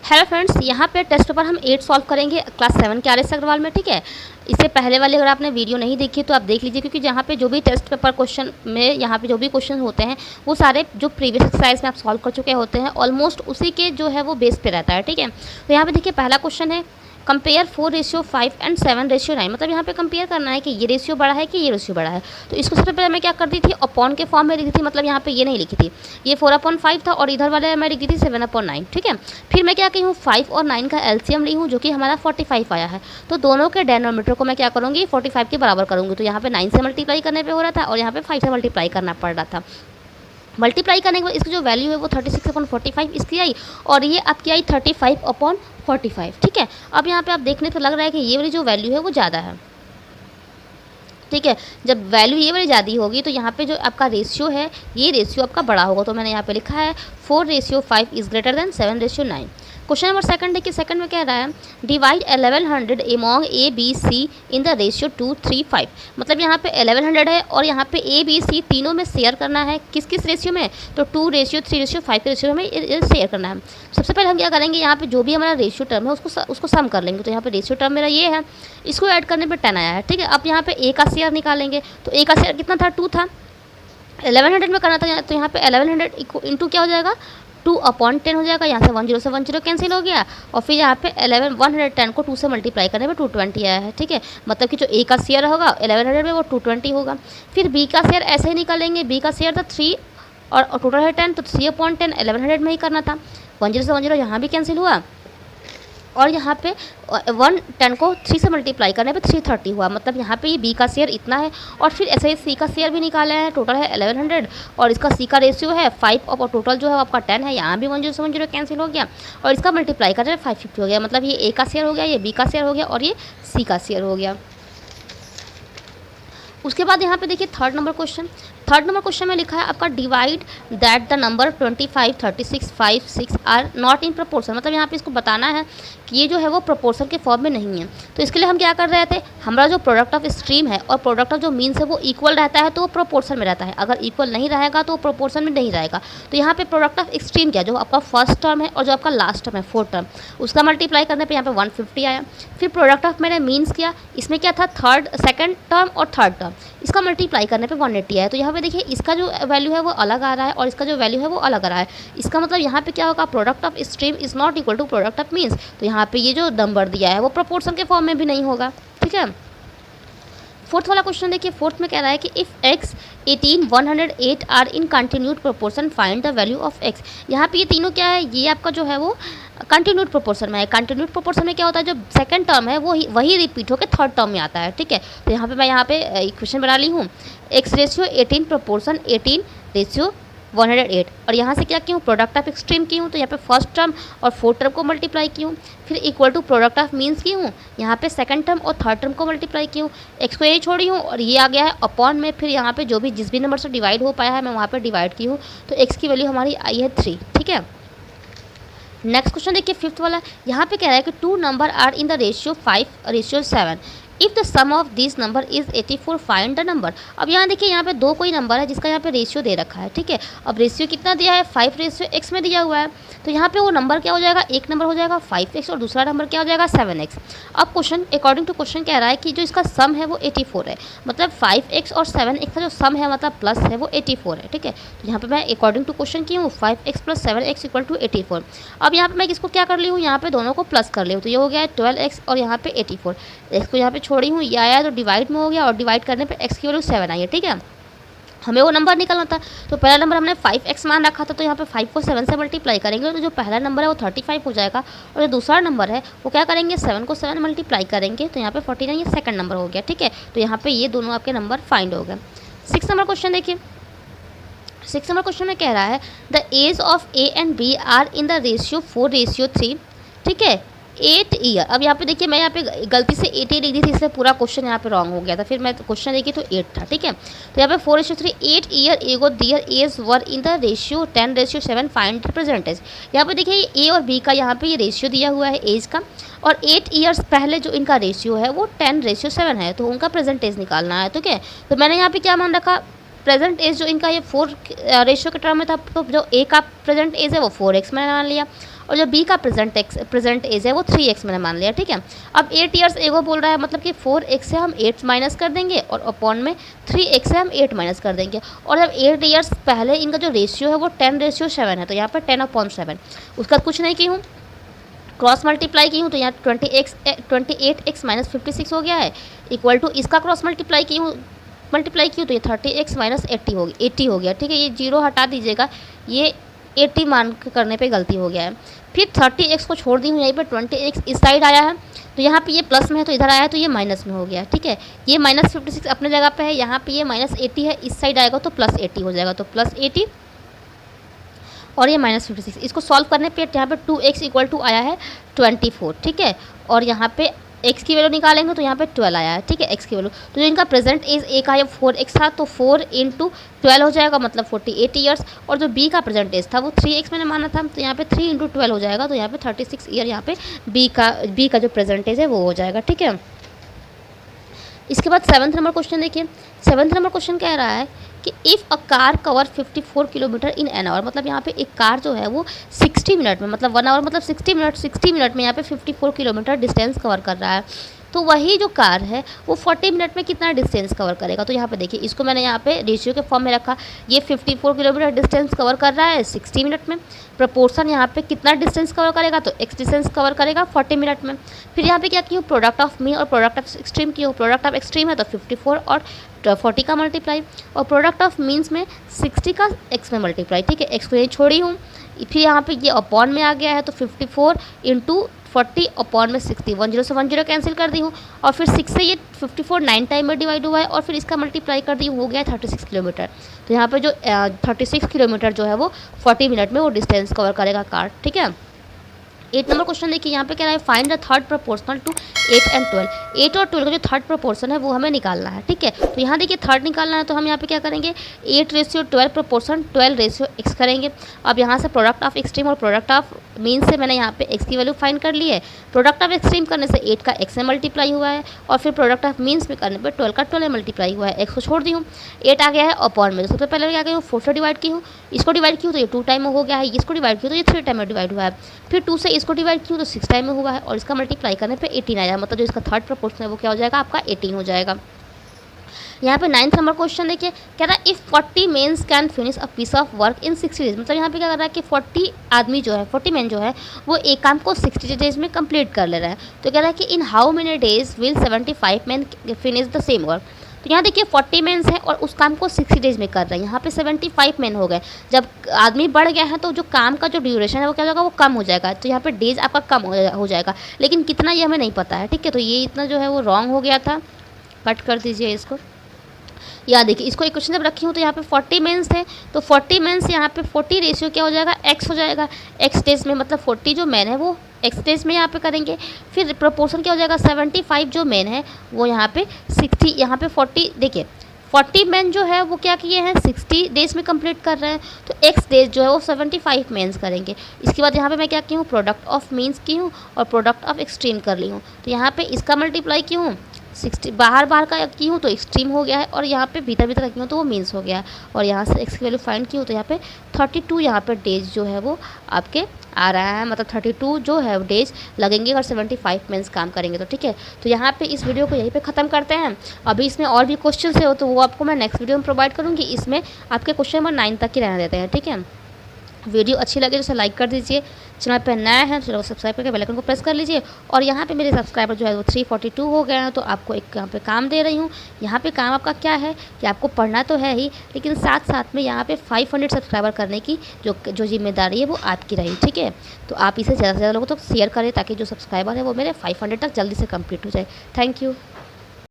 Hello friends, यहाँ पे test paper हम 8 सॉल्व करेंगे क्लास 7 के आर.एस. अग्रवाल में। ठीक है, इससे पहले वाले अगर आपने वीडियो नहीं देखी तो आप देख लीजिए, क्योंकि यहाँ पे जो भी टेस्ट पेपर क्वेश्चन में यहाँ पे जो भी क्वेश्चन होते हैं वो सारे जो प्रीवियस एक्सरसाइज में आप सॉल्व कर चुके होते हैं, ऑलमोस्ट उसी के जो है वो बेस पे रहता है। ठीक है, तो यहाँ पे देखिए पहला क्वेश्चन है कंपेयर 4:5 एंड 7:9। मतलब यहाँ पे कंपेयर करना है कि ये रेशियो बड़ा है कि ये रेशियो बड़ा है। तो इसको सबसे पहले मैं क्या करती थी, अपॉन के फॉर्म में लिखी थी। मतलब यहाँ पे ये नहीं लिखी थी, ये 4/5 था और इधर वाले मैं लिखी थी 7/9। ठीक है, फिर मैं क्या की हूँ 5 और 9 का एलसीएम ली हूँ, जो कि हमारा 45 आया है। तो दोनों के डेनोमीटर को मैं क्या करूँगी 45 के बराबर करूँगी। तो यहाँ पे 9 से मल्टीप्लाई करने पर हो रहा था और यहाँ पे 5 से मल्टीप्लाई करना पड़ रहा था। मल्टीप्लाई करने के बाद इसकी जो वैल्यू है वो 36/45 इसकी आई, और ये आपकी आई 35/45। ठीक है, अब यहाँ पे आप देखने तो लग रहा है कि ये वाली जो वैल्यू है वो ज़्यादा है। ठीक है, जब वैल्यू ये वाली ज़्यादा होगी तो यहाँ पे जो आपका रेशियो है ये रेशियो आपका बड़ा होगा। तो मैंने यहाँ पे लिखा है 4:5 is greater than 7:9। Question number second देखिए, सेकंड में कह रहा है divide 1100 among A B C in the ratio 2:3:5। मतलब यहाँ पे 1100 है और यहाँ पे ए बी सी तीनों में शेयर करना है। किस किस रेशियो में, तो 2:3:5 के रेशियो में शेयर करना है। सबसे पहले हम क्या करेंगे, यहाँ पे जो भी हमारा रेशियो टर्म है उसको सम कर लेंगे। तो यहाँ पे रेशियो टर्म मेरा ये है, इसको ऐड करने पर 10 आया है। ठीक है, अब यहाँ पे ए का शेयर निकालेंगे। तो ए का शेयर कितना था, 2 था। 1100 में करना था, तो यहाँ पे 1100 इंटू क्या हो जाएगा 2/10 हो जाएगा। यहाँ से 10 कैंसिल हो गया और फिर यहाँ पे 110 को 2 से मल्टीप्लाई करने पे 220 आया है। ठीक है, मतलब कि जो ए का शेयर होगा 1100 में वो 220 होगा। फिर बी का शेयर ऐसे ही निकालेंगे। बी का शेयर था 3 और टोटल है 10, तो 3/10 1100 में ही करना था। 10 यहाँ भी कैंसिल हुआ और यहाँ पे 110 को 3 से मल्टीप्लाई करने पे 330 हुआ। मतलब यहाँ पे ये बी का शेयर इतना है। और फिर ऐसे ही सी का शेयर भी निकाले हैं। टोटल है 1100 और इसका सी का रेशियो है 5 और टोटल जो है आपका 10 है। यहाँ भी 10 कैंसिल हो गया और इसका मल्टीप्लाई करने 550 हो गया। मतलब ये ए का शेयर हो गया, ये बी का शेयर हो गया और ये सी का शेयर हो गया। उसके बाद यहाँ पे देखिए थर्ड नंबर क्वेश्चन में लिखा है आपका divide that the number 25, 36, 5, 6 are not in proportion. मतलब यहाँ पे इसको बताना है कि ये जो है वो प्रपोर्शन के फॉर्म में नहीं है। तो इसके लिए हम क्या कर रहे थे, हमारा जो प्रोडक्ट ऑफ स्ट्रीम है और प्रोडक्ट ऑफ जो मीन्स है वो इक्वल रहता है तो वो प्रोपोर्शन में रहता है। अगर इक्वल नहीं रहेगा तो वो प्रोपोर्शन में नहीं रहेगा। तो यहाँ पे प्रोडक्ट ऑफ एक्सट्रीम क्या, जो आपका फर्स्ट टर्म है और जो आपका लास्ट टर्म है फोर्थ टर्म, उसका मल्टीप्लाई करने पर यहाँ पे 150 आया। फिर प्रोडक्ट ऑफ मैंने मीन्स किया, इसमें क्या था सेकंड टर्म और थर्ड टर्म, इसका मल्टीप्लाई करने पे 180 आया। तो यहाँ पे देखिए इसका जो वैल्यू है वो अलग आ रहा है और इसका जो वैल्यू है वो अलग आ रहा है। इसका मतलब यहाँ पे क्या होगा, product of stream is not equal to product of means. तो यहाँ पे ये जो नंबर दिया है वो प्रोपोर्शन के फॉर्म में भी नहीं होगा। ठीक है, फोर्थ वाला क्वेश्चन देखिए, फोर्थ में कह रहा है कि if x 18, 108 are in continued proportion find the value of x। यहाँ पे ये तीनों क्या है, ये आपका जो है वो कंटिन्यूड प्रोपोर्शन में है। कंटिन्यूड प्रोपोर्शन में क्या होता है, जो सेकंड टर्म है वो वही रिपीट होकर थर्ड टर्म में आता है। ठीक है, तो यहाँ पे मैं यहाँ पे इक्वेशन बना ली हूँ x/18 प्रोपोर्शन 18:108 और यहाँ से क्या की हूँ प्रोडक्ट ऑफ एक्सट्रीम की हूँ। तो यहाँ पे फर्स्ट टर्म और फोर्थ टर्म को मल्टीप्लाई की हूँ। फिर equal to product of means की हूँ, यहाँ पे सेकंड टर्म और थर्ड टर्म को मल्टीप्लाई की हूँ। एक्स को यही छोड़ी हूँ और ये आ गया है अपॉन में। फिर यहाँ पे जो भी जिस भी नंबर से डिवाइड हो पाया है मैं वहाँ पे डिवाइड की हूँ। तो एक्स की वैल्यू हमारी आई है 3। ठीक है, नेक्स्ट क्वेश्चन देखिए फिफ्थ वाला। यहाँ पे कह रहा है कि 2 number are in the ratio 5:7। If the sum of this number is 84 find the number. अब यहाँ देखिए यहाँ पे दो कोई नंबर है जिसका यहाँ पे रेशियो दे रखा है। ठीक है, अब रेशियो कितना दिया है 5:x में दिया हुआ है। तो यहाँ पे वो नंबर क्या हो जाएगा, एक नंबर हो जाएगा 5x और दूसरा नंबर क्या हो जाएगा 7x। अब क्वेश्चन अकॉर्डिंग टू क्वेश्चन कह रहा है कि जो इसका सम है वो 84 है। मतलब 5x और 7x का जो सम है मतलब प्लस है वो 84 है। ठीक है, तो यहाँ पे मैं अकॉर्डिंग टू क्वेश्चन की हूँ 5x + 7x = 84। अब यहाँ पे मैं किसको क्या कर ली हूँ, यहाँ पे दोनों को प्लस कर ली हूँ। तो ये हो गया है 12x और यहाँ पे 84। x को यहाँ पे छोड़ी हूँ, ये आया तो डिवाइड में हो गया और डिवाइड करने पे x की वैल्यू 7 आई है। ठीक है, हमें वो नंबर निकालना था। तो पहला नंबर हमने 5x मान रखा था, तो यहाँ पे 5 को 7 से मल्टीप्लाई करेंगे तो जो पहला नंबर है वो 35 हो जाएगा और जो दूसरा नंबर है वो क्या करेंगे 7 को 7 मल्टीप्लाई करेंगे तो यहाँ पे 49 ये सेकंड नंबर हो गया। ठीक है, तो यहाँ पे ये दोनों आपके नंबर फाइंड हो गए। 6 नंबर क्वेश्चन देखिए, 6 नंबर क्वेश्चन में कह रहा है the age of a and b are in the ratio 4:3। ठीक है, 8 ईयर। अब यहाँ पे देखिए मैं यहाँ पे गलती से 8 लिख दी थी, इससे पूरा क्वेश्चन यहाँ पे रॉन्ग हो गया था। फिर मैं क्वेश्चन देखी तो 8 था। ठीक है, तो यहाँ पे 4:3 8 year ago their age were in the ratio 10:7 find the percentage. यहाँ पे देखिए ए और बी का यहाँ पे ये रेशियो दिया हुआ है एज का, और 8 ईयर्स पहले जो इनका रेशियो है वो 10:7 है, तो उनका परसेंटेज निकालना है। ठीक है, तो मैंने यहाँ पे क्या मान रखा, प्रेजेंट एज जो इनका ये 4 रेशियो के टर्म में था, तो जो ए का प्रेजेंट एज है वो 4x मैंने मान लिया और जो बी का प्रेजेंट एज है वो 3x मैंने मान लिया, ठीक है। अब 8 ईयर्स एगो बोल रहा है, मतलब कि 4x से हम 8 माइनस कर देंगे और अपॉन में 3x से हम 8 माइनस कर देंगे। और जब 8 ईयर्स पहले इनका जो रेशियो है वो 10:7 है, तो यहाँ पर 10/7 उसका कुछ नहीं की हूँ, क्रॉस मल्टीप्लाई की हूँ तो यहाँ 28x माइनस 56 हो गया है, इक्वल टू इसका क्रॉस मल्टीप्लाई की हूँ तो ये 30x माइनस 80 हो गया, ठीक है। ये 0 हटा दीजिएगा, ये 80 मान करने पे गलती हो गया है। फिर 30x को छोड़ दी हूँ, यहीं पर 20x इस साइड आया है, तो यहाँ पे ये प्लस में है तो इधर आया है तो ये माइनस में हो गया, ठीक है। ये माइनस 56 अपने जगह पे है, यहाँ पे ये माइनस 80 है, इस साइड आएगा तो प्लस 80 हो जाएगा, तो प्लस 80 और ये माइनस 56। इसको सॉल्व करने पे यहाँ पे 2x इक्वल टू आया है 24, ठीक है। और यहाँ पे x की वैल्यू निकालेंगे तो यहाँ पे 12 आया है, ठीक है, x की वैल्यू। तो जो इनका प्रेजेंट एज ए का 4x था तो 4 × 12 हो जाएगा, मतलब 48 ईयर्स। और जो b का प्रेजेंट एज था वो 3x मैंने माना था, तो यहाँ पे 3 × 12 हो जाएगा, तो यहाँ पे 36 ईयर यहाँ पे b का जो प्रेजेंट एज है वो हो जाएगा, ठीक है। इसके बाद 7th नंबर क्वेश्चन देखिए। 7th नंबर क्वेश्चन कह रहा है कि if a car cover 54 kilometre in an hour, मतलब यहाँ पे एक कार जो है वो 60 मिनट में, मतलब 1 आवर मतलब 60 मिनट में यहाँ पे 54 किलोमीटर डिस्टेंस कवर कर रहा है, तो वही जो कार है वो 40 मिनट में कितना डिस्टेंस कवर करेगा। तो यहाँ पे देखिए, इसको मैंने यहाँ पे रेशियो के फॉर्म में रखा, ये 54 किलोमीटर डिस्टेंस कवर कर रहा है 60 मिनट में, प्रपोर्शन यहाँ पे कितना डिस्टेंस कवर करेगा, तो x डिस्टेंस कवर करेगा 40 मिनट में। फिर यहाँ पे क्या की हूँ, प्रोडक्ट ऑफ मीन और प्रोडक्ट ऑफ एक्सट्रीम की हूँ। प्रोडक्ट ऑफ एक्सट्रीम है तो 54 और 40 का मल्टीप्लाई, और प्रोडक्ट ऑफ मीन्स में 60 का x में मल्टीप्लाई, ठीक है। x को यही छोड़ी हूँ, फिर यहाँ पे ये अपॉन में आ गया है तो 54 × 40 अपॉन में 60, 10 से 10 कैंसिल कर दी हूँ, और फिर 6 से ये 54 9 टाइम में डिवाइड हुआ है, और फिर इसका मल्टीप्लाई कर दी हूँ, हो गया 36 किलोमीटर। तो यहाँ पे जो 36 किलोमीटर जो है वो 40 मिनट में वो डिस्टेंस कवर करेगा कार, ठीक है। 8 नंबर क्वेश्चन देखिए, यहाँ पे कह रहा है find the third proportional to 8 and 12। 8 और 12 का जो थर्ड प्रोपोर्शन है वो हमें निकालना है, ठीक है। तो यहाँ देखिए थर्ड निकालना है, तो हम यहाँ पे क्या करेंगे, 8:12 प्रोपोर्शन 12:x करेंगे। अब यहाँ से प्रोडक्ट ऑफ एक्सट्रीम और प्रोडक्ट ऑफ मीन से मैंने यहाँ पे x की वैल्यू फाइंड कर ली है। प्रोडक्ट ऑफ एक्सट्रीम करने से 8 का x में मल्टीप्लाई हुआ है, और फिर प्रोडक्ट ऑफ मीन्स में करने पर 12 का 12 में मल्टीप्लाई हुआ है। x को छोड़ दी हूँ, 8 आ गया है अपॉन में, सबसे पहले क्या गई हूँ 4 से डिवाइड की हूँ, इसको डिवाइड की हूँ तो ये 2 टाइम में हो गया है, इसको डिवाइड की तो ये 3 टाइम में डिवाइड हुआ है, फिर 2 से इसको डिवाइड की तो 6 टाइम में हुआ है, और इसका मल्टीप्लाई करने पे 18 आया, मतलब जो इसका थर्ड प्रोपोर्शन है वो क्या हो जाएगा, आपका 18 हो जाएगा। यहाँ पे 9th नंबर क्वेश्चन देखिए, कह रहा है if 40 mens can finish a piece of work in 60 days, मतलब यहाँ पे क्या कर रहा है कि 40 आदमी जो है 40 मैन जो है वो एक काम को 60 डेज में कंप्लीट कर ले रहा है। तो कह रहा है कि in how many days will 75 man finish the same work. तो यहाँ देखिए 40 मेन्स हैं और उस काम को 60 डेज में कर रहे हैं, यहाँ पे 75 मैन हो गए। जब आदमी बढ़ गया है तो जो काम का जो ड्यूरेशन है वो क्या हो जाएगा, वो कम हो जाएगा, तो यहाँ पे डेज आपका कम हो जाएगा, लेकिन कितना ये हमें नहीं पता है, ठीक है। तो ये इतना जो है वो रॉन्ग हो गया था, कट कर दीजिए इसको। यहाँ देखिए, इसको एक क्वेश्चन जब रखी हूँ तो यहाँ पे 40 मेंस थे, तो 40 मेंस यहाँ पे 40 रेशियो क्या हो जाएगा, x हो जाएगा। x डेज में मतलब 40 जो मैन है वो x डेज में यहाँ पे करेंगे, फिर प्रोपोर्शन क्या हो जाएगा 75 जो मैन है वो यहाँ पे 60, यहाँ पे 40। देखिए 40 मैन जो है वो क्या किए हैं 60 डेज में कंप्लीट कर रहे हैं, तो x डेज जो है वो 75 मेंस करेंगे। इसके बाद यहाँ पे मैं क्या की हूँ, प्रोडक्ट ऑफ मीन्स की हूँ और प्रोडक्ट ऑफ एक्सट्रीम कर ली हूँ, तो यहाँ पे इसका मल्टीप्लाई की हूँ 60, बाहर का की हूँ तो एक्सट्रीम हो गया है, और यहाँ पे भीतर की हूँ तो वो मीन्स हो गया है, और यहाँ से x की वैल्यू फाइंड की हूँ तो यहाँ पे 32 यहाँ पे डेज जो है वो आपके आ रहा है, मतलब 32 जो है डेज लगेंगे और 75 मेंस काम करेंगे। तो ठीक है, तो यहाँ पे इस वीडियो को यहीं पे ख़त्म करते हैं। अभी इसमें और भी क्वेश्चन है तो वो आपको मैं नेक्स्ट वीडियो में प्रोवाइड करूँगी। इसमें आपके क्वेश्चन नंबर 9 तक ही रहने देते हैं, ठीक है। वीडियो अच्छी लगे तो उसे लाइक कर दीजिए, चैनल पर नया है तो चैनल को सब्सक्राइब करके बेल आइकन को प्रेस कर लीजिए। और यहाँ पे मेरे सब्सक्राइबर जो है वो 342 हो गए हैं, तो आपको एक यहाँ पे काम दे रही हूँ। यहाँ पे काम आपका क्या है कि आपको पढ़ना तो है ही, लेकिन साथ साथ में यहाँ पे 500 सब्सक्राइबर करने की जो जिम्मेदारी है वो आपकी रही, ठीक है। तो आप इसे ज़्यादा से ज़्यादा लोगों तक शेयर करें ताकि जो सब्सक्राइबर है वो मेरे 500 तक जल्दी से कम्प्लीट हो जाए। Thank you.